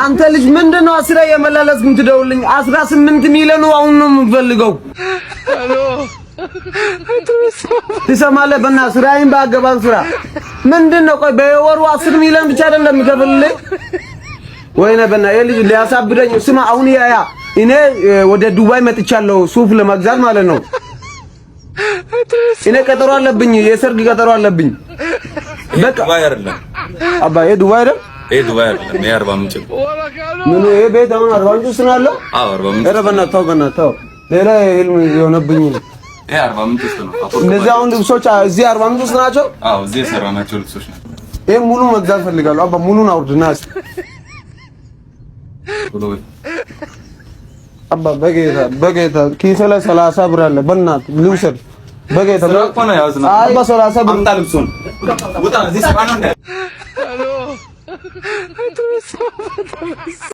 አንተ ልጅ ምንድነው አስራ የመላለስክ የምትደውልኝ? 18 ሚሊዮን አሁን ነው የምፈልገው። ሄሎ ትሰማለህ? በእናትህ ስራዬን ባገባን ስራ ምንድነው? ቆይ በወሩ 10 ሚሊዮን ብቻ አይደለም የሚከፍልልኝ? ወይኔ በእናትህ ይሄ ልጅ ሊያሳብደኝ። ስማ አሁን ያ እኔ ወደ ዱባይ መጥቻለሁ ሱፍ ለመግዛት ማለት ነው። እኔ ቀጠሮ አለብኝ፣ የሰርግ ቀጠሮ አለብኝ። በቃ ዱባይ አይደለም አባ፣ ይሄ ዱባይ አይደለም፣ ይሄ ዱባይ አይደለም፣ ይሄ 40 ምንጭ ምን ይሄ ቤት አሁን 40 ምንጭ ውስጥ ነው ያለው? አዎ 40 ምንጭ። ኧረ በእናትህ ተው፣ ሌላ ህልም የሆነብኝ ነው። ይሄ 40 ምንጭ ውስጥ ነው። እነዚህ አሁን ልብሶች እዚህ 40 ምንጭ ውስጥ ናቸው? አዎ እዚህ የሰራናቸው ልብሶች ናቸው። ይሄ ሙሉ መግዛት ፈልጋለሁ አባ፣ ሙሉን አውርድና እስኪ አባ በጌታ ኪሴ ላይ 30 ብር አለ፣ በእናትህ ልውሰድ በጌታ አባ 30 ብር አምጣ ልብሱን ውጣ እዚህ ሰፋ ነው።